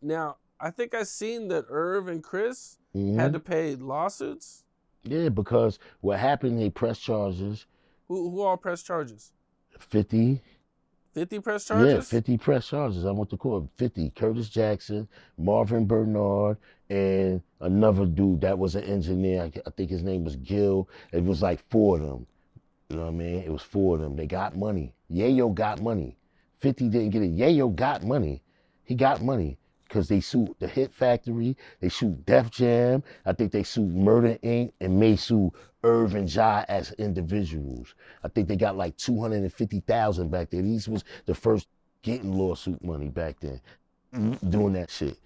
Now, I think I seen that Irv and Chris had Hmm. to pay lawsuits. Yeah, because what happened, they pressed charges, Who all pressed charges? 50. 50 pressed Yeah, charges? 50 press charges. I went to court. 50. Curtis Jackson, Marvin Bernard, and another dude that was an engineer. I think his name was Gil. It was like four of them. You know what I mean? It was four of them. They got money. Yayo got money. 50 didn't get it. Yayo got money. He got money because they sued the Hit Factory. They sued Def Jam. I think they sued Murder Inc. and may sue Irv and Jai as individuals. I think they got like 250,000 back there. These was the first getting lawsuit money back then, doing that shit.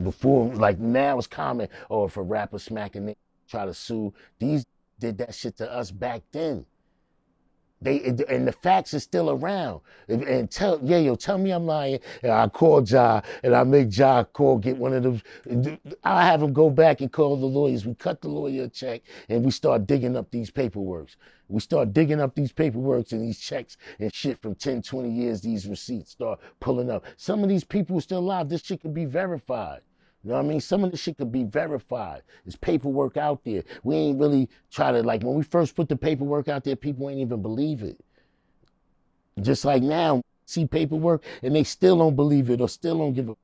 Before, like now it's common, or if a rapper smacking they try to sue, these did that shit to us back then. And the facts are still around. And tell tell me I'm lying. And I call Ja and I make Ja call, get one of those. I have him go back and call the lawyers. We cut the lawyer a check and we start digging up these paperworks. We start digging up these paperworks and these checks and shit from 10, 20 years, these receipts start pulling up. Some of these people are still alive. This shit can be verified. You know what I mean? Some of this shit could be verified. There's paperwork out there. We ain't really try to, like, when we first put the paperwork out there, people ain't even believe it. Just like now, see paperwork and they still don't believe it or still don't give a.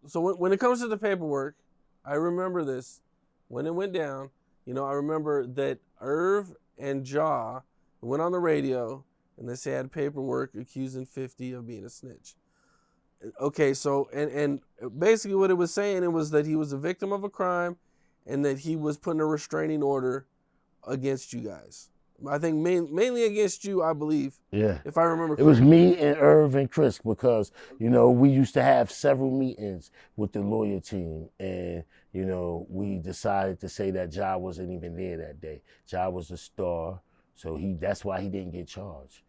So when it comes to the paperwork, I remember this when it went down. I remember that Irv and Jaw went on the radio and they had paperwork accusing 50 of being a snitch. Okay, so and basically what it was saying, it was that he was a victim of a crime and that he was putting a restraining order against you guys. I think mainly against you, I believe, Yeah. if I remember It was correctly. me and Irv and Chris because, we used to have several meetings with the lawyer team and, we decided to say that Ja wasn't even there that day. Ja was a star, so that's why he didn't get charged.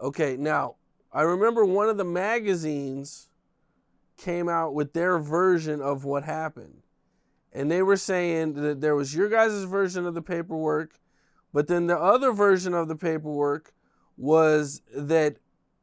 Okay, now I remember one of the magazines came out with their version of what happened. And they were saying that there was your guys' version of the paperwork, but then the other version of the paperwork was that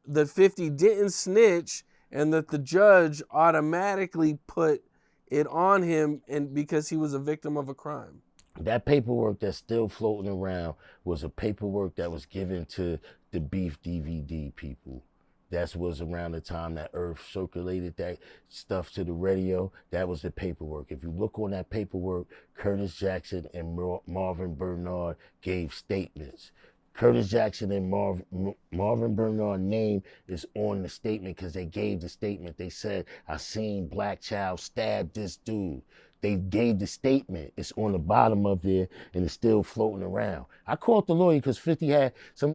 the 50 didn't snitch and that the judge automatically put it on him and because he was a victim of a crime. That paperwork that's still floating around was a paperwork that was given to the Beef DVD people. That was around the time that Earth circulated that stuff to the radio. That was the paperwork. If you look on that paperwork, Curtis Jackson and Marvin Bernard gave statements. Curtis Jackson and Marvin Bernard's name is on the statement because they gave the statement. They said, I seen Black Child stab this dude. They gave the statement. It's on the bottom of there and it's still floating around. I called the lawyer because 50 had some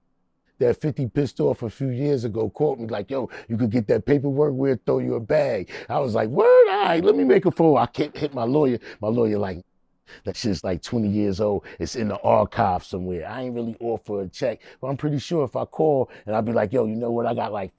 that 50 pissed off a few years ago, called me like, yo, you could get that paperwork, we'll throw you a bag. I was like, word, all right, let me make a phone. I can't hit my lawyer. My lawyer like, that shit's like 20 years old. It's in the archive somewhere. I ain't really offer a check, but I'm pretty sure if I call and I'll be like, yo, you know what? I got like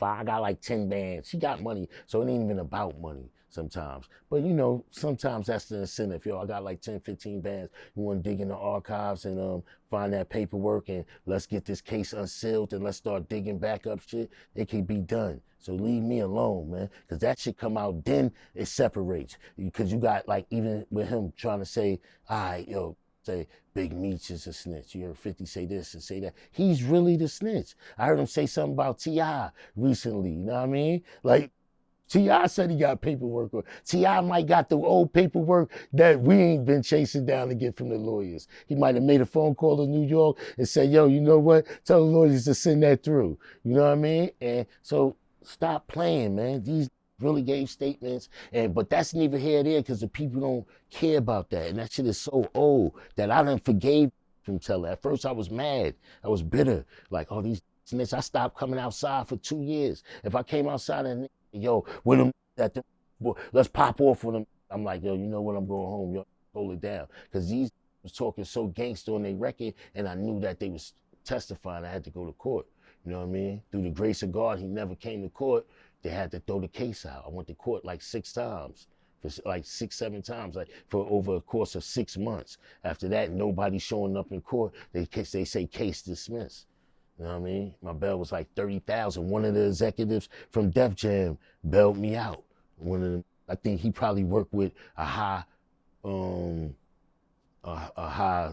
10 bands. She got money, so it ain't even about money sometimes. But sometimes that's the incentive. Yo, I got like 10, 15 bands. You want to dig in the archives and find that paperwork and let's get this case unsealed and let's start digging back up shit. It can be done. So leave me alone, man, because that shit come out, then it separates. Because you got, like, even with him trying to say, all right, yo, say Big Meech is a snitch. You heard 50 say this and say that. He's really the snitch. I heard him say something about T.I. recently, you know what I mean? Like, T.I. said he got paperwork. T.I. might got the old paperwork that we ain't been chasing down to get from the lawyers. He might have made a phone call to New York and said, yo, you know what? Tell the lawyers to send that through. You know what I mean? And so stop playing, man. These really gave statements, but that's neither here nor there because the people don't care about that. And that shit is so old that I done forgave from telling. At first I was mad. I was bitter. Like, oh, these snitch. I stopped coming outside for 2 years. If I came outside and, yo, with them, let's pop off with them. I'm like, yo, you know what? I'm going home. Yo, hold it down. Because these was talking so gangster on their record, and I knew that they was testifying. I had to go to court. You know what I mean? Through the grace of God, he never came to court. They had to throw the case out. I went to court like 6 times, for like 6, 7 times, like for over a course of 6 months. After that, nobody showing up in court. They say case dismissed. You know what I mean? My bail was like 30,000. One of the executives from Def Jam bailed me out. One of them I think he probably worked with a high um a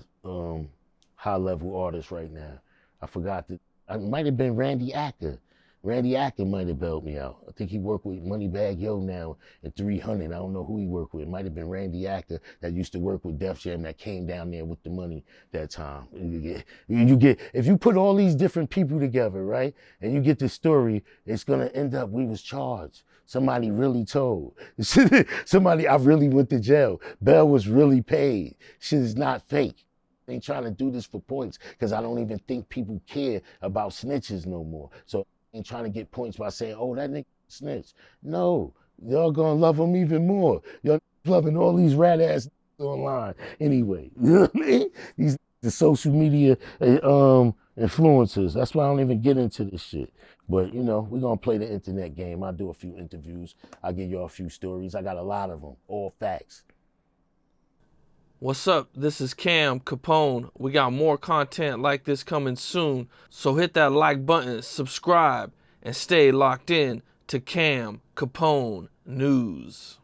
high level artist right now. I forgot that. It might have been Randy Acker. Randy Acker might have bailed me out. I think he worked with Moneybagg Yo now and 300. I don't know who he worked with. It might have been Randy Acker that used to work with Def Jam that came down there with the money that time. You get if you put all these different people together, right, and you get the story, it's gonna end up we was charged. Somebody really told. Somebody I really went to jail. Bell was really paid. Shit is not fake. Ain't trying to do this for points because I don't even think people care about snitches no more. So ain't trying to get points by saying, oh, that nigga snitch. No, y'all gonna love him even more. Y'all loving all these rat ass online anyway. You know what I mean? These the social media influencers. That's why I don't even get into this shit. But you know, we're gonna play the internet game. I'll do a few interviews. I'll give y'all a few stories. I got a lot of them, all facts. What's up? This is Cam Capone. We got more content like this coming soon. So hit that like button, subscribe, and stay locked in to Cam Capone News.